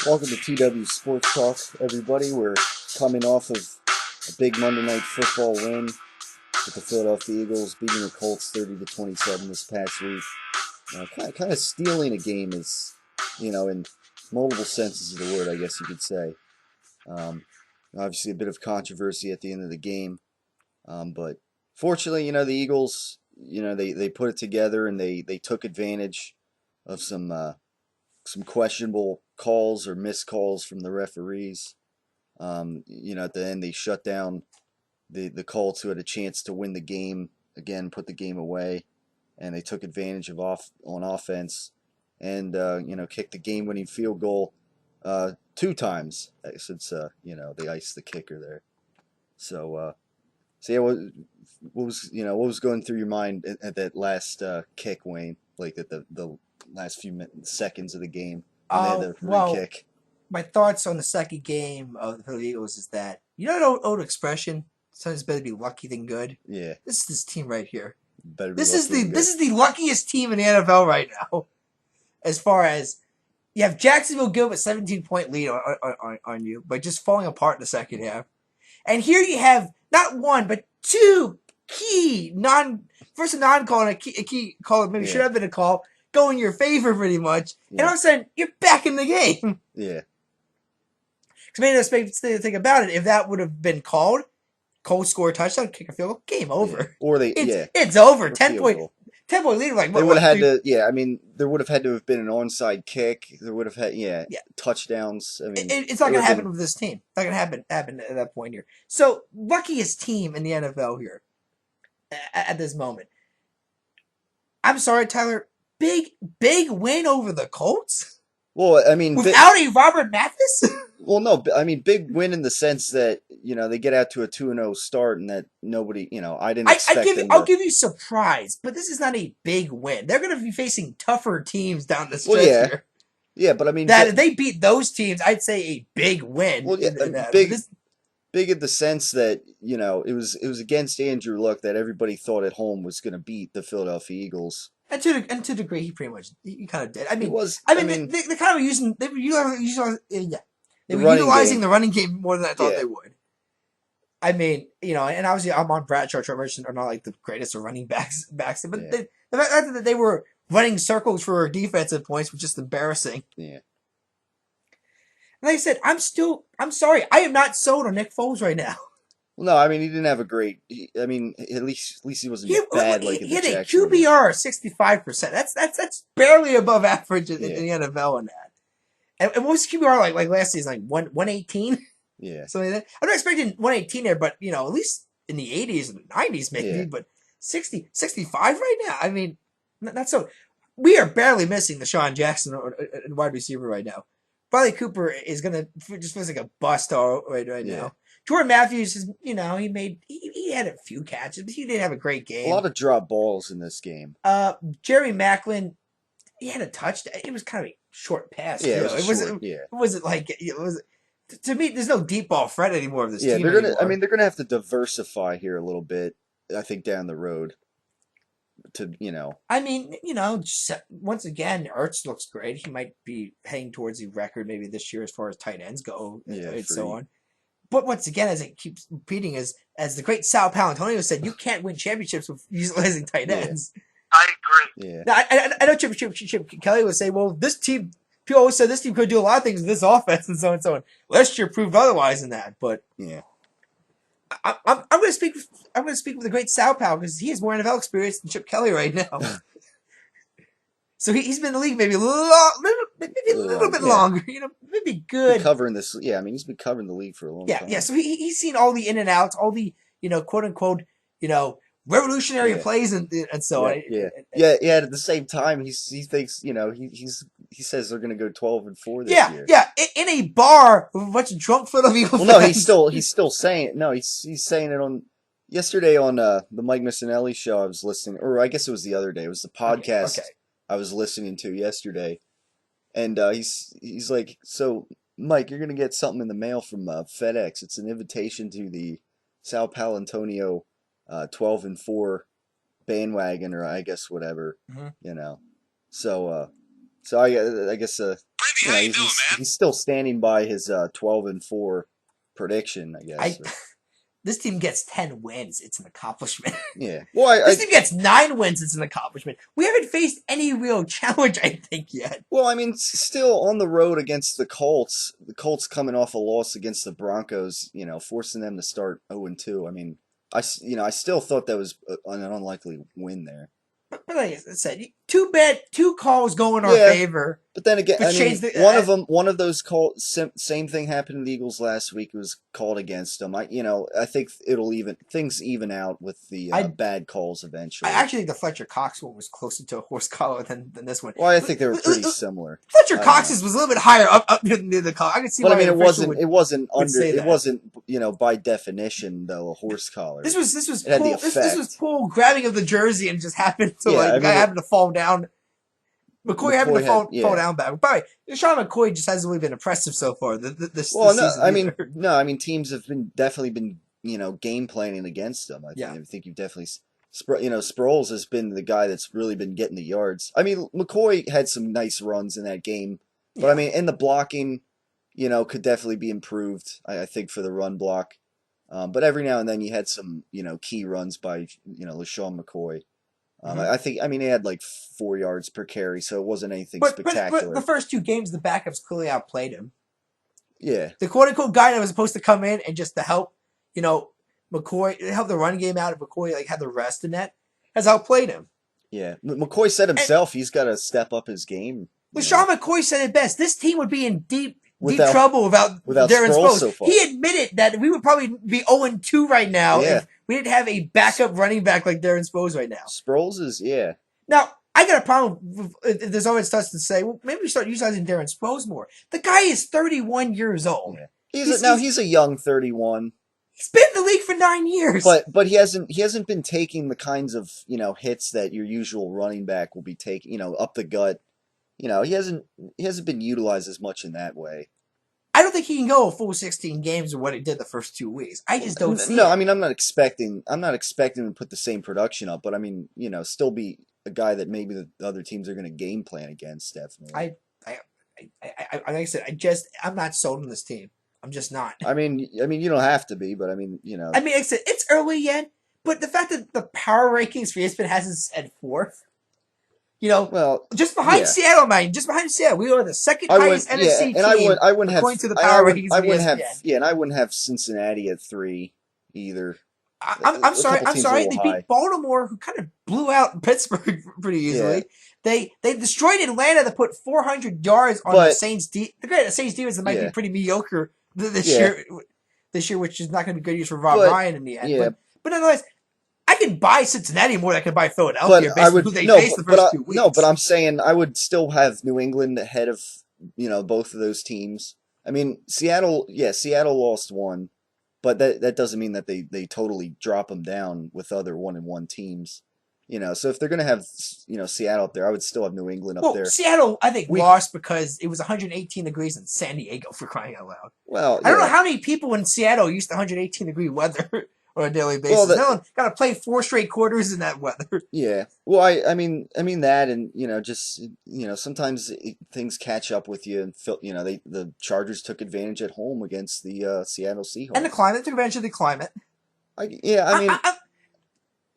Welcome to TW Sports Talk, everybody. We're coming off of a big Monday Night Football win with the Philadelphia Eagles beating the Colts 30-27 this past week. Kind of stealing a game is, in multiple senses of the word, I guess you could say. Obviously, a bit of controversy at the end of the game, but fortunately, the Eagles, they put it together and they took advantage of some questionable calls or missed calls from the referees. At the end, they shut down the Colts, who had a chance to win the game again, put the game away, and they took advantage of on offense and kicked the game-winning field goal 2 times since they iced the kicker there. So yeah, what was going through your mind at that last kick, Wayne? Like at the last few seconds of the game when they had the free kick. My thoughts on the second game of the Eagles is that, the old expression, sometimes better be lucky than good. Yeah. This is this team right here. Better be This lucky is the luckiest team in the NFL right now. As far as you have Jacksonville give a 17-point lead on you by just falling apart in the second half. And here you have not one, but 2 key first a non-call and a key call, maybe should have been a call, go in your favor pretty much. Yeah. And all of a sudden, you're back in the game. Yeah. Because maybe let's think about it. If that would have been called, Colts score a touchdown, kick a field goal, game over. Yeah. Or it's over. 10-point lead. Like they would have had to. Yeah, I mean, there would have had to have been an onside kick. There would have had touchdowns. I mean, it's not going to happen with this team. It's not going to happen at that point here. So luckiest team in the NFL here at this moment. I'm sorry, Tyler. Big win over the Colts. Well, I mean, without a Robert Mathis. Well, no, I mean, big win in the sense that they get out to a 2-0 start, and that nobody, I didn't expect them. I'll give you surprise, but this is not a big win. They're going to be facing tougher teams down the stretch here. Yeah, but I mean, if they beat those teams, I'd say a big win. Well, yeah, big in the sense that it was against Andrew Luck that everybody thought at home was going to beat the Philadelphia Eagles. And to a degree, he kind of did. I mean, they kind of using they were utilizing the running game more than I thought they would. I mean, and obviously I'm on Bradshaw. Trevor are not like the greatest of running backs, but the fact that they were running circles for defensive points was just embarrassing. Yeah. And like I said, I'm sorry, I am not sold on Nick Foles right now. Well, no, I mean, he didn't have a great. I mean, at least he wasn't bad. He had a QBR of 65%. That's barely above average in the NFL in that. And what was QBR like last season? Like 118. Yeah. Something like that. I'm not expecting 118 there, but at least in the 80s and 90s maybe. Yeah. But 65 right now. I mean, not so. We are barely missing the Sean Jackson wide receiver right now. Bradley Cooper is gonna just feels like a bust right now. Jordan Matthews is, he had a few catches, but he didn't have a great game. A lot of drop balls in this game. Jerry Maclin, he had a touchdown. It was kind of a short pass. Yeah, it wasn't like it was. To me, there's no deep ball threat anymore of this team. They're gonna have to diversify here a little bit. I think down the road. I mean, once again, Ertz looks great. He might be heading towards the record maybe this year as far as tight ends go, and so on. But once again, as it keeps repeating, as the great Sal Palantonio said, you can't win championships with utilizing tight ends. I agree. Yeah. Now, I know Chip Kelly would say, well, this team, people always said this team could do a lot of things with this offense and so on and so on. Last year proved otherwise in that, but yeah. I'm going to speak with the great Sal Pal because he has more NFL experience than Chip Kelly right now. So he's been in the league maybe a little bit longer, maybe good. Covering this, he's been covering the league for a long time. Yeah. So he's seen all the in and outs, all the quote unquote revolutionary plays and so on. Yeah. At the same time, he thinks he says they're going to go 12-4 this year. Yeah. In a bar with a bunch of drunk Philadelphia fans. Well, no, he's still saying it. No, he's saying it on yesterday on the Mike Missinelli show. I was listening, or I guess it was the other day. It was the podcast. Okay. I was listening to yesterday, and he's like, so Mike, you're gonna get something in the mail from FedEx. It's an invitation to the Sal Palantonio 12-4 bandwagon, or I guess whatever, mm-hmm. So I guess bring you know, he's still standing by his 12-4 prediction, I guess. This team gets 10 wins. It's an accomplishment. Yeah. Well, this team gets 9 wins. It's an accomplishment. We haven't faced any real challenge, I think, yet. Well, I mean, still on the road against the Colts. The Colts coming off a loss against the Broncos, you know, forcing them to start 0-2. I mean, I still thought that was an unlikely win there. But like I said, two calls go in our favor. But then again, I mean, one of those calls, same thing happened to the Eagles last week. It was called against them. I think things even out with the bad calls eventually. I actually think the Fletcher Cox one was closer to a horse collar than this one. Well, I think they were pretty similar. Fletcher Cox's was a little bit higher up near the collar. I can see. But I mean, it wasn't by definition though a horse collar. This was Poole grabbing of the jersey and just happened to the guy happened to fall down. McCoy happened to fall down back. By the way, Sean McCoy just hasn't really been impressive so far. This season teams have definitely been game planning against them. I think you've definitely, Sproles has been the guy that's really been getting the yards. I mean, McCoy had some nice runs in that game, but I mean, in the blocking, could definitely be improved. I think for the run block, but every now and then you had some key runs by LaShawn McCoy. I think he had like 4 yards per carry, so it wasn't anything spectacular. But the first 2 games, the backups clearly outplayed him. Yeah. The quote-unquote guy that was supposed to come in and just to help, McCoy, help the run game out of McCoy, had the rest in that, has outplayed him. Yeah. McCoy said himself he's got to step up his game. LaShawn McCoy said it best. This team would be in deep trouble without Darren Sproles. So far. He admitted that we would probably be 0-2 right now if we didn't have a backup running back like Darren Sproles right now. Sproles is, Now, I got a problem if there's always stuff to say, well, maybe we start utilizing Darren Sproles more. The guy is 31 years old. Yeah. He's a young 31. He's been in the league for 9 years. But he hasn't been taking the kinds of, hits that your usual running back will be taking, up the gut. He hasn't been utilized as much in that way. I don't think he can go a full 16 games of what he did the first 2 weeks. I just don't see it. I mean, I'm not expecting him to put the same production up, but I mean, still be a guy that maybe the other teams are going to game plan against, definitely. Like I said, I'm not sold on this team. I'm just not. I mean, you don't have to be, but I mean, I mean, like I said, it's early yet, but the fact that the power rankings for ESPN has us at 4th, just behind Seattle, man. Just behind Seattle, we are the second highest NFC team. I wouldn't according to the power rankings. And I wouldn't have Cincinnati at 3 either. I'm sorry. They beat Baltimore, who kind of blew out Pittsburgh pretty easily. Yeah. They destroyed Atlanta to put 400 yards on the Saints. The Saints defense might be pretty mediocre this year, which is not going to be good use for Rob Ryan in the end. Yeah. But nonetheless, I can buy Cincinnati more than I can buy Philadelphia based on who they faced the first 2 weeks. No, but I'm saying I would still have New England ahead of both of those teams. I mean, Seattle lost 1. But that doesn't mean that they totally drop them down with other 1-1 teams. So if they're going to have, Seattle up there, I would still have New England up there. Seattle, I think, lost because it was 118 degrees in San Diego, for crying out loud. Well, I don't know how many people in Seattle used to 118-degree weather on a daily basis. Well, no one got to play 4 straight quarters in that weather. Yeah. Well, I mean that, and just sometimes things catch up with you, and the Chargers took advantage at home against the Seattle Seahawks, and the climate took advantage of the climate. I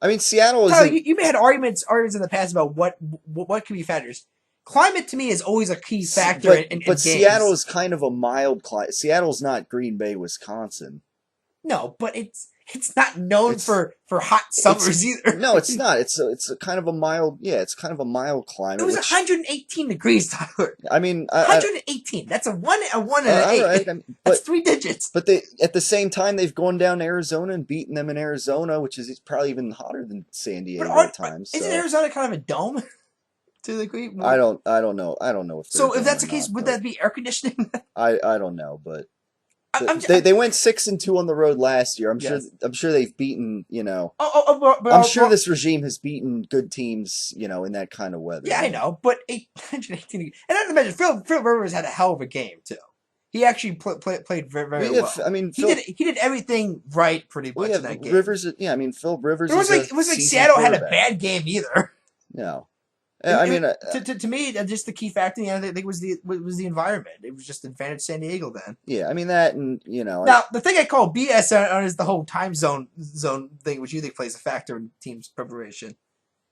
mean, Seattle is. Tyler, you may have had arguments in the past about what can be factors. Climate to me is always a key factor in games. Seattle is kind of a mild climate. Seattle's not Green Bay, Wisconsin. No, but it's not known for hot summers either. No, it's not. It's a kind of a mild. Yeah, it's kind of a mild climate. It was 118 degrees, Tyler. I mean, 118. That's a 1 and an 8. Right, that's 3 digits. But at the same time, they've gone down to Arizona and beaten them in Arizona, which is probably even hotter than San Diego at times. Isn't Arizona kind of a dome? To the degree? I don't know. I don't know if. So if that's the case, would that be air conditioning? I don't know, but. They went 6-2 on the road last year. I'm sure they've beaten. I'm sure this regime has beaten good teams. In that kind of weather. Yeah, I know, but 118. And not to mention, Phil Rivers had a hell of a game too. He actually played very, very well. I mean, he did everything right pretty much in that game. Rivers, Phil Rivers. It was like Seattle had a bad game either. No. I mean, To me, just the key factor, I think was the environment. It was just advantage San Diego then. yeah, I mean that, and Now, the thing I call BS is the whole time zone thing, which you think plays a factor in teams' preparation.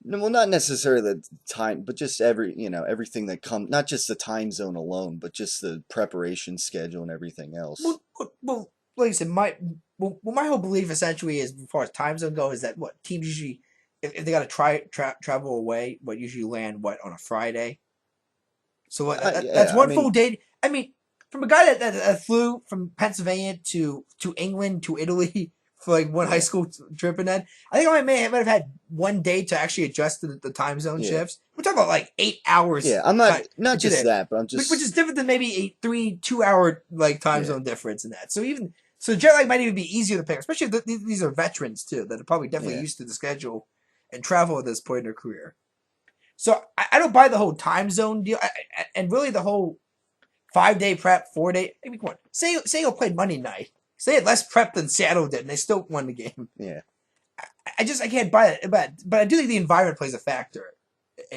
well, not necessarily the time, but just everything that comes, not just the time zone alone, but just the preparation schedule and everything else. Well, like I said, my whole belief essentially is, as far as time zone go, is that what teams usually, if they got to travel away, usually land on a Friday. So that's Yeah, I one mean, full day. I mean, from a guy that flew from Pennsylvania to England to Italy for like one high yeah, school trip, and then I think I might have had one day to actually adjust to the time zone yeah, shifts. We're talking about like 8 hours. yeah. I'm not To just there, that, but I'm which is just different than maybe a 2 hour like time yeah, zone difference in that. So jet lag might even be easier to pick, especially if these are veterans too that are probably definitely yeah. used to the schedule and travel at this point in their career. So I don't buy the whole time zone deal, and really the whole 5 day prep, 4 day. I mean, come on. Say you played Monday night. Say it less prep than Seattle did, and they still won the game. Yeah. I can't buy it, but I do think the environment plays a factor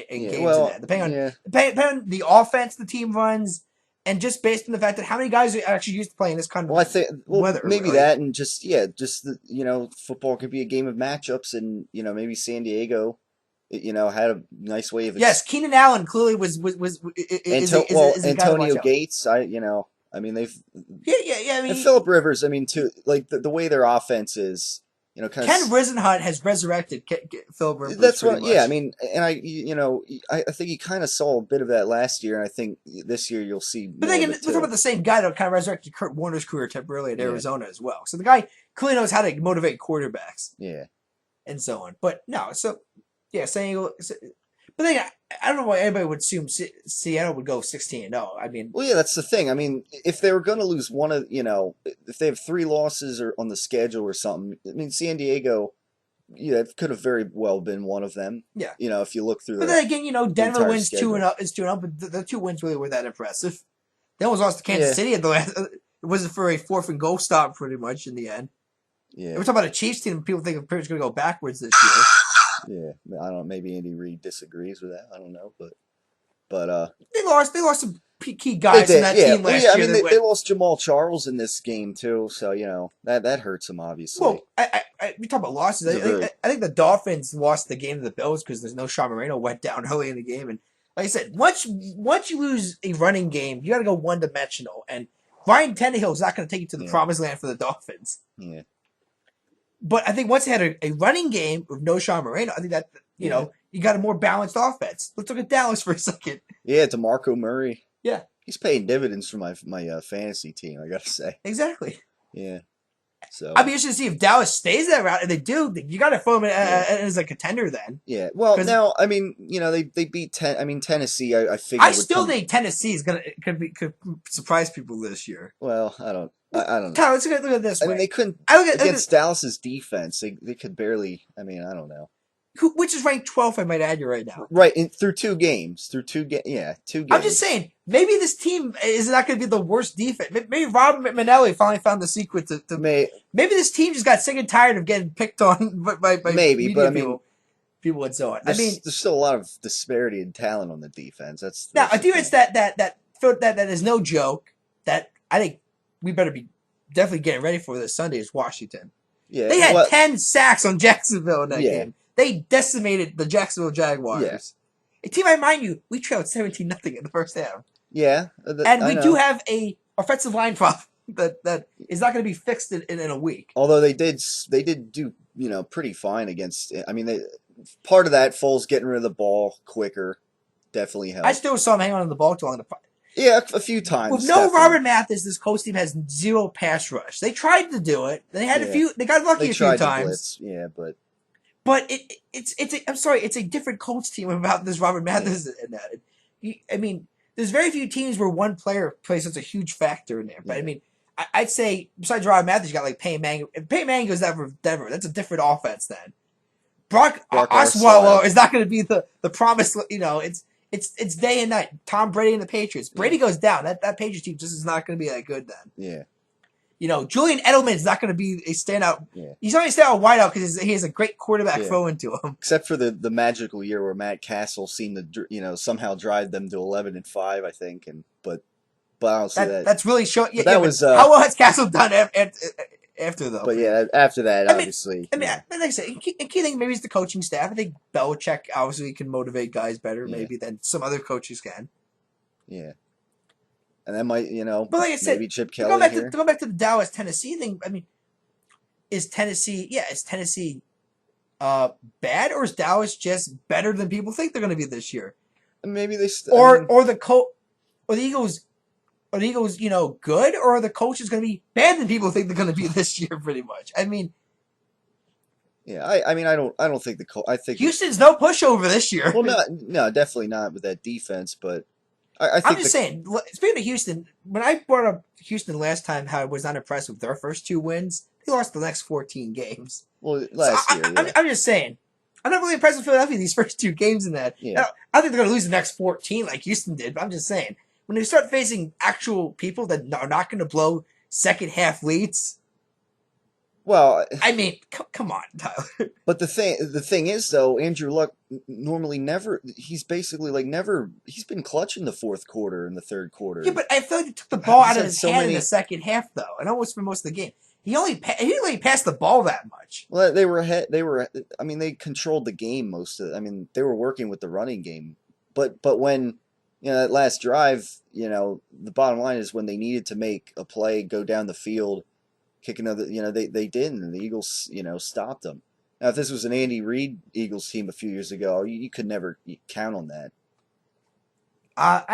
in Yeah. games and Well, that. Depending yeah. on the offense the team runs, and just based on the fact that how many guys are actually used to playing this kind of Well, I think weather. maybe Really. that, and just just the football could be a game of matchups, and maybe San Diego, had a nice way of Yes, Keenan Allen clearly is a guy to watch Antonio out. Gates. I mean they've Yeah. I and mean, Philip Rivers. I mean too, like the way their offense is, kind Ken of. Risenhunt has resurrected Philip Rivers That's pretty what, yeah. I much. mean, and I think you kind of saw a bit of that last year, and I think this year you'll see But more then of again, it we're talking about too. the same guy that kind of resurrected Kurt Warner's career temporarily at Yeah, Arizona as well. So the guy clearly knows how to motivate quarterbacks yeah. and so on. But no, so yeah, saying, but then I don't know why anybody would assume Seattle would go 16-0. I mean, Well, yeah, that's the thing. I mean, if they were going to lose one of, if they have 3 losses or on the schedule or something, I mean, San Diego, it could have very well been one of them. yeah. If you look through But then again, the Denver entire wins 2 and schedule. up is 2-0, but the 2 wins really were that impressive. They almost lost to Kansas Yeah, City at the last. It wasn't for a 4th and goal stop pretty much in the end. And yeah, we're talking about a Chiefs team. People think they're going to go backwards this year. yeah. I don't know. Maybe Andy Reid disagrees with that. I don't know, but They lost some key they guys from did. that Yeah. team Well, last yeah. I year mean, that they went. lost Jamal Charles in this game too, so that hurts them obviously. Well, we talk about losses. It's a very I think the Dolphins lost the game to the Bills because there's no Sean Moreno went down early in the game, and like I said, once you lose a running game, you got to go one dimensional, and Ryan Tannehill is not going to take you to the yeah, promised land for the Dolphins. yeah, But I think once they had a running game with no Sean Moreno, I think that yeah, you got a more balanced offense. Let's look at Dallas for a second. yeah. DeMarco Murray. Yeah, He's paying dividends for my fantasy team, I gotta say. exactly. Yeah. I'd be So interested to see if Dallas stays that route. If they do, you got to throw them yeah, as a contender then. yeah. Well, Because now I mean, they beat Tennessee. I I figured would still come. think Tennessee is could surprise people this year. Well, I don't know. Tyler, let's look at it this I mean, way. they couldn't I look at against Dallas's defense. They could barely. I mean, I don't know. which is ranked 12th. I might add you right now. Right through 2 games, yeah, 2 games. I'm just saying, maybe this team is not going to be the worst defense. Maybe Rob McManelli finally found the secret to May maybe this team just got sick and tired of getting picked on by maybe, media but I mean, people and so on. I mean, there's still a lot of disparity in talent on the defense. now That's a the defense thing. that is no joke. That I think we better be definitely getting ready for this Sunday is Washington. Yeah. They had Well, 10 sacks on Jacksonville in that yeah, game. They decimated the Jacksonville Jaguars. yeah, A team, I mind you, we trailed 17-0 in the first half. yeah. And I we do know. have a offensive line problem that is not going to be fixed in a week. Although they did do pretty fine against. I mean, part of that Foles getting rid of the ball quicker definitely I helped. still saw him hang on to the ball too long. Yeah, a few times. With no definitely. Robert Mathis, this coach team has zero pass rush. They tried to do it. They had Yeah. They got lucky They a few tried to times. blitz. Yeah, but But I'm sorry, it's a different coach team about this Robert yeah, Mathis and that. I mean, there's very few teams where one player plays such a huge factor in there. But I yeah. mean, I'd say besides Robert Mathis, you got like Peyton Manning. If Peyton Manning goes down for Denver, that's a different offense then. Brock Osweiler is not going to be the promise. It's day and night. Tom Brady and the Patriots. Yeah, Brady goes down. That Patriots team just is not going to be that good then. yeah. Julian Edelman is not going to be a standout. Yeah. He's only a standout wideout because he has a great quarterback throwing to him. Except for the magical year where Matt Castle seemed to somehow drive them to 11-5, I think, but I don't see that. That's really showing. But that was how well has Castle done after though? But yeah, after that, obviously. Like I said, key thing maybe is the coaching staff. I think Belichick obviously can motivate guys better maybe than some other coaches can. Yeah. And that might, but like I said, maybe Chip Kelly to go back to the Dallas Tennessee thing. I mean, is Tennessee bad, or is Dallas just better than people think they're going to be this year? Maybe they or the Eagles. Are the Eagles, good, or are the coaches going to be bad than people think they're going to be this year? Pretty much. I mean, yeah. I don't think I think Houston's no pushover this year. Well, no, definitely not with that defense. But I think I'm just saying. Speaking of Houston, when I brought up Houston last time, how I was not impressed with their first 2 wins, they lost the next 14 games. Well, last year, I'm just saying. I'm not really impressed with Philadelphia these first 2 games in that. Yeah. I think they're going to lose the next 14 like Houston did. But I'm just saying. When they start facing actual people that are not going to blow second half leads, well, I mean, come on, Tyler. But the thing is, though, Andrew Luck normally never. He's basically never. He's been clutching the fourth quarter and the third quarter. Yeah, but I feel like he took the ball out of his hand in the second half, though. I know it was for most of the game. He only passed the ball that much. Well, they were ahead. I mean, they controlled the game most of. I mean, they were working with the running game, but when. That last drive, the bottom line is when they needed to make a play, go down the field, kick another, they didn't, and the Eagles, stopped them. Now, if this was an Andy Reid Eagles team a few years ago, you could never count on that. I'm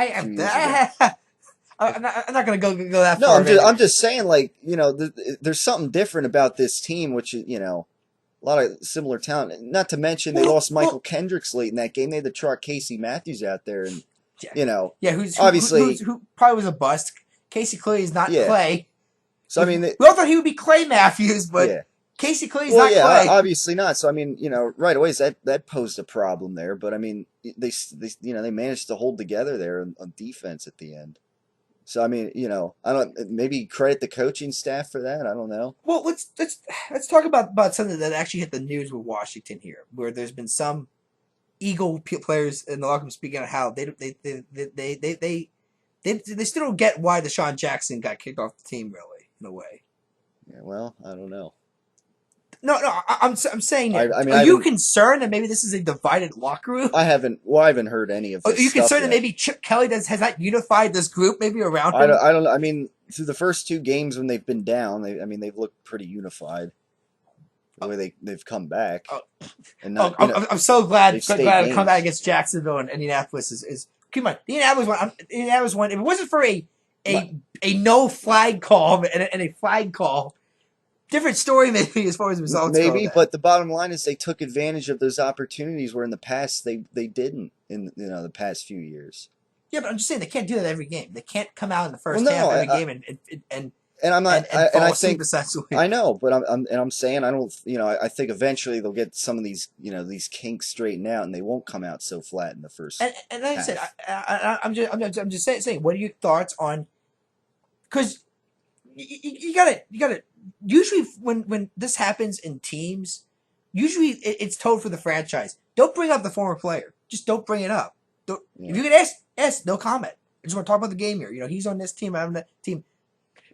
not going to go that far. No, I'm just saying, there's something different about this team, which is, a lot of similar talent. Not to mention they lost Michael Kendricks late in that game. They had to trot Casey Matthews out there, and who probably was a bust. Casey Clay is not Clay. So I mean, we all thought he would be Clay Matthews, but Casey Clay is not Clay. Obviously not. So I mean, right away that posed a problem there. But I mean, they managed to hold together there on defense at the end. So I mean, I don't maybe credit the coaching staff for that. I don't know. Well, let's talk about something that actually hit the news with Washington here, where there's been some Eagle players in the locker room speaking of how they still don't get why Deshaun Jackson got kicked off the team, really, in a way. Yeah, well, I don't know. No, I'm saying. Are you concerned that maybe this is a divided locker room? I haven't heard any of this. Are you concerned that maybe Chip Kelly has not unified this group maybe around him? I don't know. I mean, through the first 2 games when they've been down, they've looked pretty unified. The way they've come back, I'm so glad to come back against Jacksonville and Indianapolis is come on. Indianapolis won. If it wasn't for a no flag call and a flag call, different story maybe as far as results. Maybe, but the bottom line is they took advantage of those opportunities where in the past they didn't in the past few years. Yeah, but I'm just saying they can't do that every game. They can't come out in the first half every game and I'm not. And I think essentially. I know, but I'm saying I don't. I think eventually they'll get some of these these kinks straightened out, and they won't come out so flat in the first. And like I said, I'm just saying. What are your thoughts on? Because you gotta. Usually, when this happens in teams, usually it's told for the franchise. Don't bring up the former player. Just don't bring it up. If you can ask, no comment. I just want to talk about the game here. He's on this team. I'm on that team.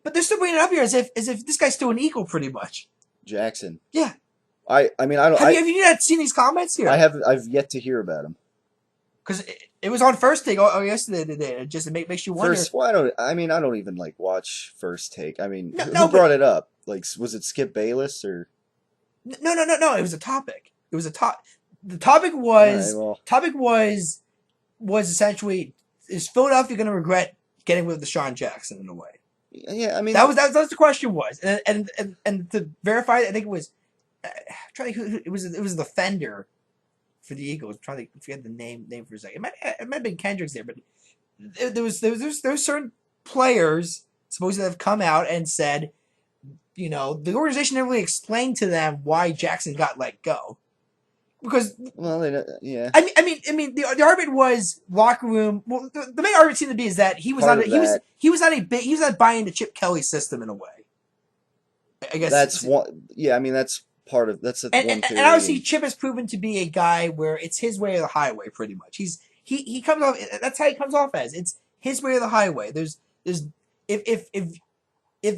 But they're still bringing it up here as if this guy's still an Eagle, pretty much. Jackson. Yeah. I mean I don't. Have you not seen these comments here? I've yet to hear about him. Because it was on First Take yesterday. It just makes you wonder. I don't even watch First Take. I mean, who brought it up? Was it Skip Bayless or? No. It was a topic. The topic was essentially, is Philadelphia going to regret getting rid of Deshaun Jackson in a way? Yeah, I mean that was the question was, and to verify, I think it was trying to think it was a defender for the Eagles. I'm trying to forget the name for a second. It might have been Kendricks there, but there was certain players supposedly have come out and said, the organization didn't really explain to them why Jackson got let go. Because yeah, I mean the argument was locker room. Well, the main argument seemed to be is that he was not buying into Chip Kelly's system in a way. I guess That's one. Yeah, I mean that's part of one and theory. obviously Chip has proven to be a guy where it's his way or the highway, pretty much. He comes off. That's how he comes off as. It's his way or the highway. There's if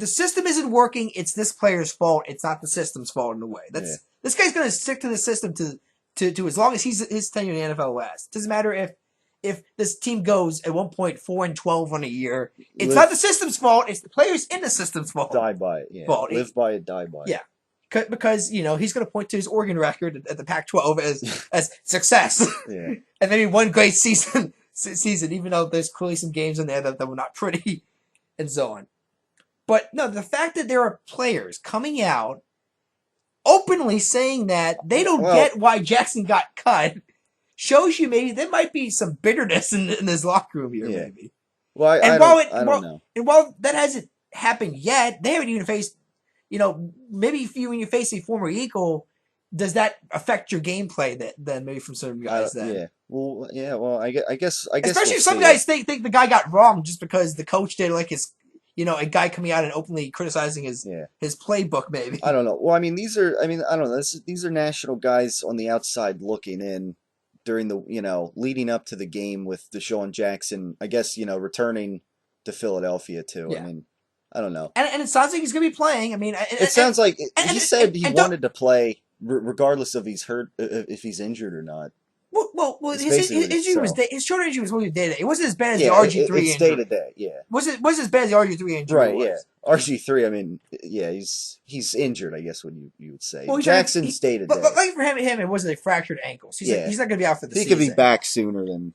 the system isn't working, it's this player's fault. It's not the system's fault in a way. This guy's going to stick to the system to as long as his tenure in the NFL lasts. Doesn't matter if this team goes at one point 4-12 on a year. It's not the system's fault. It's the players in the system's fault. Die by it. Yeah. Fault. Live by it. Die by it. Yeah. Because he's going to point to his Oregon record at the Pac-12 as success. Yeah. And maybe one great season, even though there's clearly some games in there that were not pretty, and so on. But no, the fact that there are players coming out openly saying that they don't get why Jackson got cut shows you maybe there might be some bitterness in this locker room here, maybe. Well, I don't know. And while that hasn't happened yet, they haven't even faced, maybe when you face a former Eagle, does that affect your gameplay then maybe from certain guys then? Yeah. Well, I guess. Especially if some guys think the guy got wrong just because the coach did like his, a guy coming out and openly criticizing his playbook maybe. I don't know. Well, I mean, I don't know. These are national guys on the outside looking in during the, leading up to the game with Deshaun Jackson, I guess, returning to Philadelphia too. Yeah. I mean, I don't know. And it sounds like he's going to be playing. I mean, it sounds like he said he wanted to play regardless of if he's injured or not. Well, his injury was his shoulder injury was mostly day to day. It wasn't as bad as the RG3 injury. It's day to day, yeah. Was as bad as the RG3 injury? Right, yeah. RG3, I mean, yeah, he's injured, I guess what you would say. Well, Jackson's day to day. But like for him, it wasn't a fractured ankle. So he's not going to be out for the season. He could be back sooner than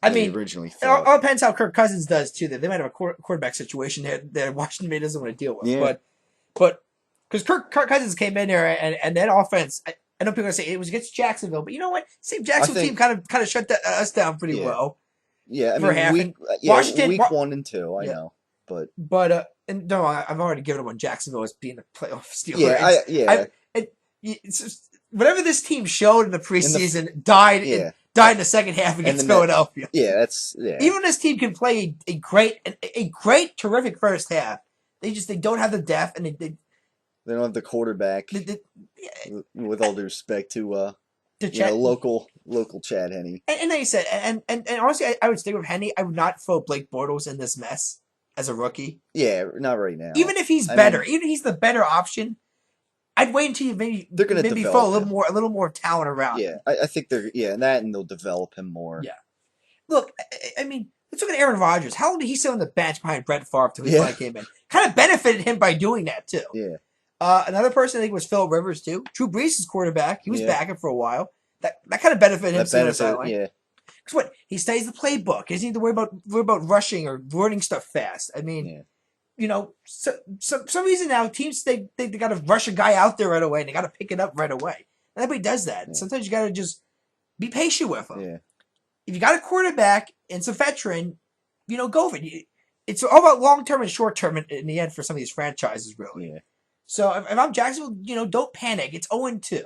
originally thought. It all depends how Kirk Cousins does too. They might have a quarterback situation that Washington doesn't want to deal with. Yeah. But because Kirk Cousins came in there and that offense. I know people are going to say it was against Jacksonville, but you know what? Same Jacksonville team kind of shut us down pretty well. Yeah, I mean, Washington, week 1 and 2, I know, but and no, I've already given up on Jacksonville as being a playoff stealer. Yeah, it's just, whatever this team showed in the preseason died in the second half against Philadelphia. Yeah, even this team can play a great, terrific first half. They don't have the depth, and they don't have the quarterback. With all due respect to local Chad Henne. And like you said, and honestly, I would stick with Henne. I would not throw Blake Bortles in this mess as a rookie. Yeah, not right now. Even if he's better, even if he's the better option, I'd wait until you maybe throw a little more talent around. Yeah, I think and they'll develop him more. Yeah. Look, I mean, let's look at Aaron Rodgers. How long did he sit on the bench behind Brett Favre till he finally came in? Kind of benefited him by doing that too. Yeah. Another person I think was Phillip Rivers too. Drew Brees is quarterback. He was backing for a while. That kind of benefited him. Yeah. Because what he studies the playbook. He doesn't need to worry about rushing or wording stuff fast. I mean, some reason now teams they got to rush a guy out there right away and they got to pick it up right away. And everybody does that. And sometimes you got to just be patient with them. Yeah. If you got a quarterback and it's a veteran, go for it. It's all about long term and short term in the end for some of these franchises, really. Yeah. So if I'm Jacksonville, don't panic. It's 0-2.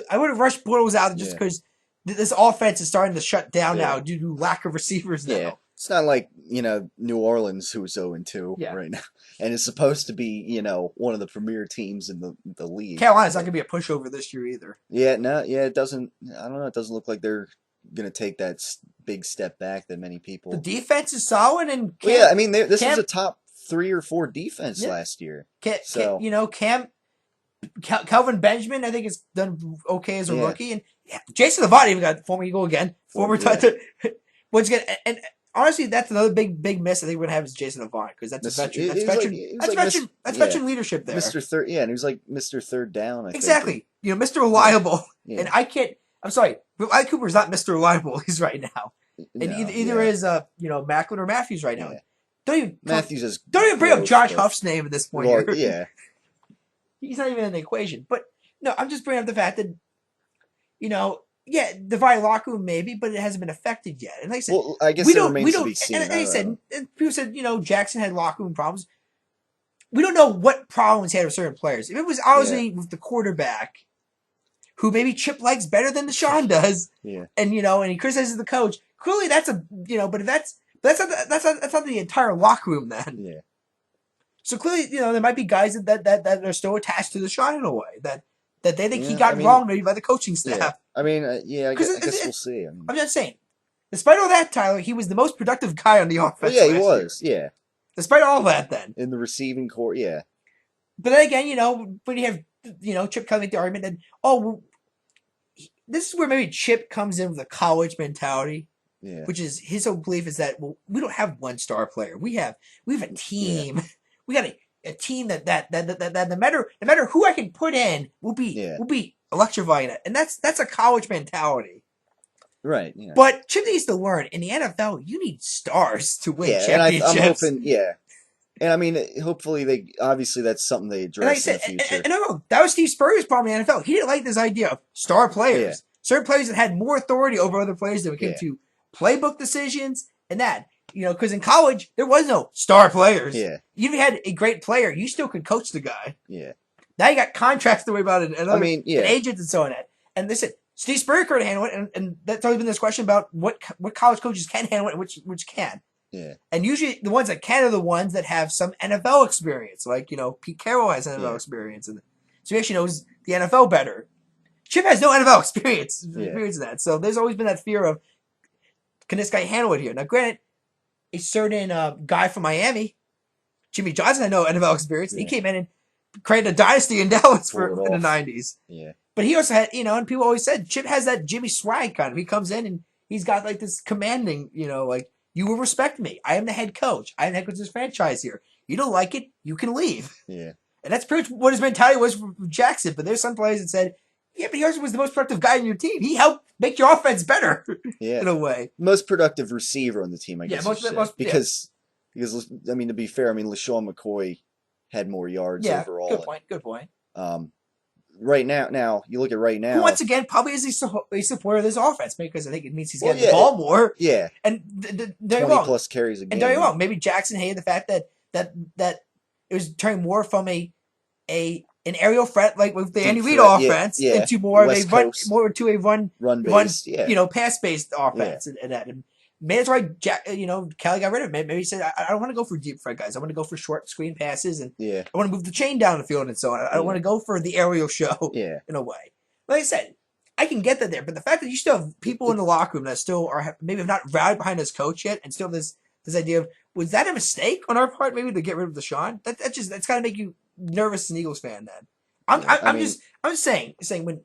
I would have rushed Bortles out just because this offense is starting to shut down now due to lack of receivers now. Yeah. It's not like, New Orleans, who's 0-2 right now. And it's supposed to be, one of the premier teams in the league. Carolina's not going to be a pushover this year either. Yeah, it doesn't, I don't know, it doesn't look like they're going to take that big step back that many people. The defense is solid and this was a top 3 or 4 defense last year. Kelvin Benjamin, I think, has done okay as a rookie, and Jason Avant even got former Eagle again, once again, and honestly, that's another big miss. I think we're gonna have is Jason Avant because that's a veteran. That's veteran leadership there. Mr. Third, and he was like Mr. Third Down. I think. Mr. Reliable, and I can't. I'm sorry, Eli Cooper's not Mr. Reliable. He's right now, and either is Macklin or Matthews right now. Yeah. Don't even bring up Josh Huff's name at this point. Well, yeah, he's not even in the equation. But no, I'm just bringing up the fact that divided locker room maybe, but it hasn't been affected yet. And like I said, I guess it remains to be seen. And I said, people said Jackson had locker room problems. We don't know what problems he had with certain players. If it was obviously with the quarterback, who maybe Chip likes better than Deshaun does, and and he criticizes the coach. Clearly, that's but if that's not the entire locker room then. Yeah. So clearly, there might be guys that are still attached to the shot in a way that they think he Yeah, I got mean, wrong maybe by the coaching yeah. staff. I mean, yeah. Because I guess we'll see. I mean, I'm just saying, despite all that, Tyler, he was the most productive guy on the well, offense yeah, he last year. was. Yeah, Despite all that, then. in the receiving core. Yeah, But then again, when you have Chip coming the argument that, this is where maybe Chip comes in with a college mentality, yeah, which is his whole belief is that we don't have one star player. We have a team. Yeah. We got a team that no matter who I can put in will be electrifying it, and that's a college mentality. Right. Yeah. But Chip needs to learn in the NFL, you need stars to win championships. And I'm hoping, yeah. And I mean, hopefully that's something they address in the future. And no, that was Steve Spurrier's problem in the NFL. He didn't like this idea of star players. Yeah. Certain players that had more authority over other players when it came to playbook decisions and that. Because in college, there was no star players. Yeah. Even if you had a great player, you still could coach the guy. Yeah. Now you got contracts to worry about and agents and so on. And listen, Steve Spurrier could handle it, and that's always been this question about what college coaches can handle it and which can. Yeah. And usually the ones that can are the ones that have some NFL experience. Like, Pete Carroll has NFL experience. And so he actually knows the NFL better. Chip has no NFL experience in that. So there's always been that fear of, can this guy handle it here? Now, granted, a certain guy from Miami, Jimmy Johnson, had no NFL experience. Yeah. He came in and created a dynasty in Dallas in the 90s. Yeah. But he also had, and people always said, Chip has that Jimmy swag kind of. He comes in and he's got like this commanding, like, you will respect me. I am the head coach. I am the head coach of this franchise here. You don't like it, you can leave. Yeah. And that's pretty much what his mentality was for Jackson. But there's some players that said, yeah, but he also was the most productive guy in your team. He helped make your offense better, in a way. Most productive receiver on the team, I guess. Because, I mean, to be fair, LaShawn McCoy had more yards overall. Good point. Right now, you look at right now. Who, once again, probably is a supporter of this offense because I think it means he's getting the ball more. Yeah. And 20 plus carries a game. And don't get me wrong, maybe Jackson hated the fact that it was turning more from an aerial threat like with the Andy Reid offense into more West of a run based, pass based offense and that. And maybe that's why Kelly got rid of it. Maybe he said, I don't want to go for deep threat guys. I want to go for short screen passes and I want to move the chain down the field and so on. I don't want to go for the aerial show in a way. Like I said, I can get that there, but the fact that you still have people in the locker room that still are maybe have not rallied behind this coach yet and still have this idea of, was that a mistake on our part maybe to get rid of Deshaun? That's got to make you nervous as an Eagles fan then. I'm just saying when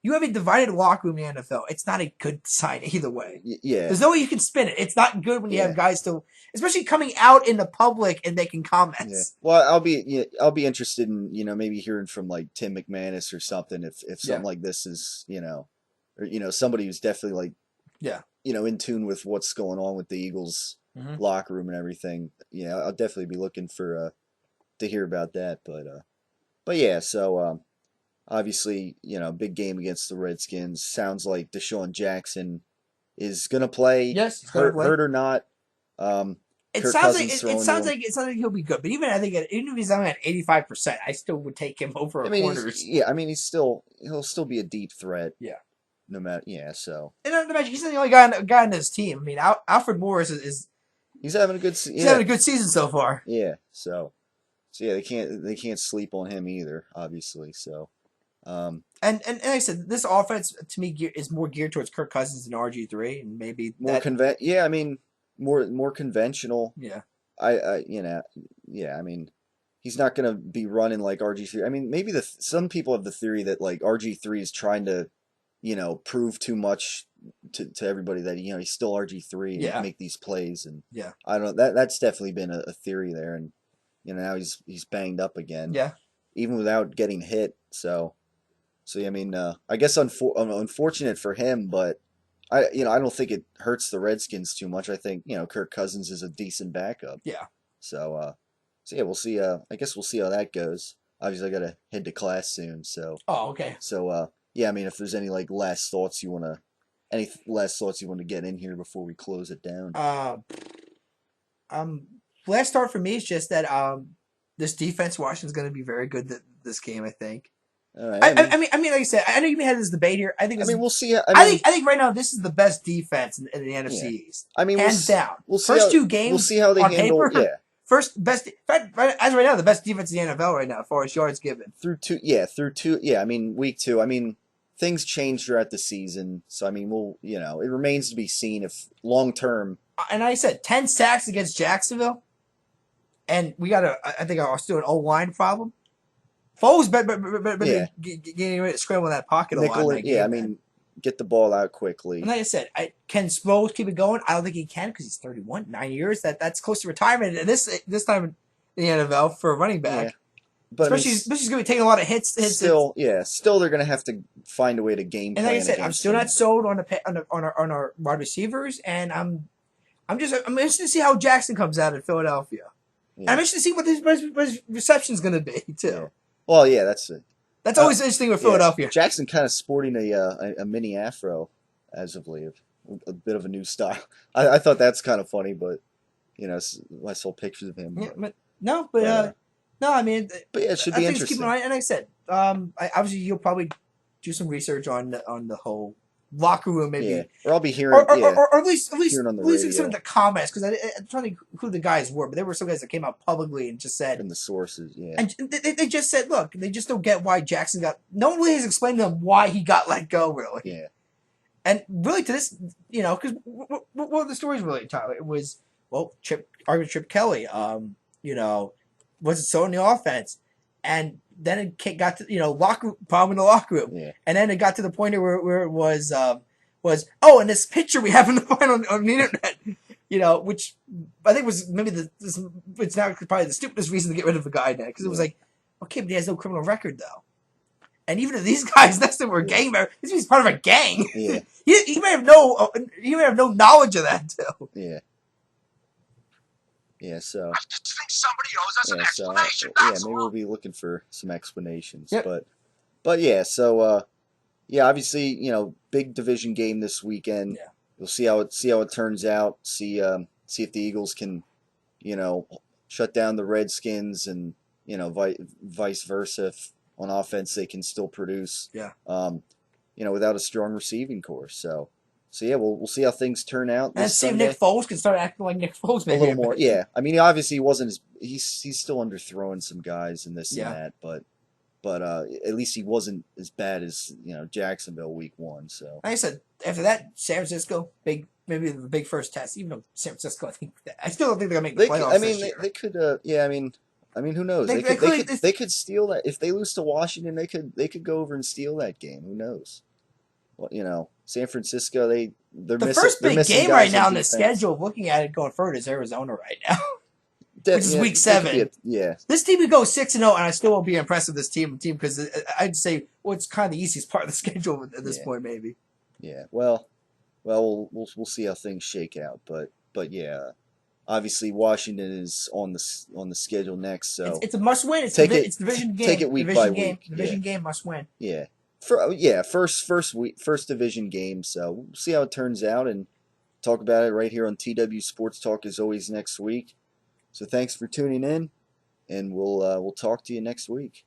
you have a divided locker room in the NFL, it's not a good sign either way. Yeah. There's no way you can spin it. It's not good when you have guys still, especially coming out in the public and making comments. Yeah. Well, I'll be interested in, maybe hearing from like Tim McManus or something if something like this is, or somebody who's definitely like in tune with what's going on with the Eagles locker room and everything. I'll definitely be looking for to hear about that, but yeah, so obviously, big game against the Redskins. Sounds like Deshaun Jackson is gonna play. Yes, hurt or not. It sounds like he'll be good. But even if he's only at 85%, I still would take him over corners. He'll still be a deep threat. Yeah. No matter. Yeah. So. And not to mention, he's the only guy on his team. I mean, Alfred Morris is. He's having a good. He's having a good season so far. Yeah. So yeah, they can't sleep on him either. Obviously. So. And like I said, this offense to me is more geared towards Kirk Cousins than RG3, and maybe more more conventional. Yeah. I mean, he's not gonna be running like RG3. I mean, maybe some people have the theory that like RG3 is trying to, prove too much to everybody that he's still RG3 and make these plays, and I don't know, that's definitely been a theory there, and now he's banged up again. Yeah. Even without getting hit, so I mean, I guess unfortunate for him, but I don't think it hurts the Redskins too much. I think Kirk Cousins is a decent backup. Yeah. So yeah, we'll see. I guess we'll see how that goes. Obviously, I gotta head to class soon. So. Oh, okay. So yeah, I mean, if there's any last thoughts you wanna get in here before we close it down. Last thought for me is just that this defense Washington's going to be very good this game. I think. All right. I mean, like I said, I know you had this debate here. I think. We'll see. I think right now this is the best defense in the NFC East. I mean, hands down. We'll see First two games. We'll see how they handle. Paper, first best, as right now, the best defense in the NFL right now, as far as yards given. Through two. Yeah, I mean, week 2. I mean, things change throughout the season, so I mean, it remains to be seen if long term. And I said 10 sacks against Jacksonville, and we got I think our still an O-line problem. Foles better getting ready to scramble in that pocket a lot. In that game, I mean, get the ball out quickly. And like I said, can Sproles keep it going? I don't think he can because he's 31, 9 years. That's close to retirement. And this time in the NFL for a running back. Yeah. But especially he's going to be taking a lot of hits. Still they're going to have to find a way to game plan. And like I said, I'm still not sold on our wide receivers, and I'm interested to see how Jackson comes out in Philadelphia. Yeah. And I'm interested to see what his reception is going to be too. Yeah. Well, yeah, that's it. That's always interesting with Philadelphia. Jackson kind of sporting a mini afro as of late, a bit of a new style. I thought that's kind of funny, but I saw pictures of him. Yeah, no, I mean, but yeah, it should be interesting. Keep an eye, and like I said, obviously you'll probably do some research on the whole locker room, maybe. Yeah. Or I'll be hearing, or at least some of the comments, because I'm trying to think who the guys were, but there were some guys that came out publicly and just said, and the sources, yeah, and they just said, look, they just don't get why Jackson no one really has explained to them why he got let go, really. Yeah. And really, to this, because what were the stories really, Tyler? It was Chip Kelly, wasn't so in the offense, and then it got to locker problem in the locker room, and then it got to the point where it was and this picture we happen to find on the internet, which I think was maybe it's now probably the stupidest reason to get rid of a guy now, because it was like, okay, but he has no criminal record though, and even if these guys next to him were gang members, he's part of a gang. Yeah, he may have no knowledge of that too. Yeah. Yeah, so I just think somebody owes us an explanation. Maybe we'll be looking for some explanations. Yep. But obviously, big division game this weekend. Yeah. We'll see how it turns out. See if the Eagles can, shut down the Redskins, and vice versa. If on offense they can still produce. Yeah. Without a strong receiving corps. So yeah, we'll see how things turn out. And see if Nick Foles can start acting like Nick Foles maybe a little more. Yeah, I mean, obviously he wasn't he's still underthrowing some guys and this and that, but at least he wasn't as bad as Jacksonville week 1. So like I said, after that, San Francisco maybe the big first test. Even though San Francisco, I still don't think they're gonna make the playoffs. They could. I mean, who knows? They could steal that if they lose to Washington. They could go over and steal that game. Who knows? Well, San Francisco, they're the missing. First big game right now on the schedule, looking at it going forward, is Arizona right now, which is week 7. This team could go 6-0, and I still won't be impressed with this team because I'd say it's kind of the easiest part of the schedule at this point, maybe. Yeah. Well, we'll see how things shake out, but yeah, obviously Washington is on the schedule next, so it's a must win. It's division game. Take it week by week. Division game must win. Yeah. First division game. So we'll see how it turns out and talk about it right here on TW Sports Talk as always next week. So thanks for tuning in, and we'll talk to you next week.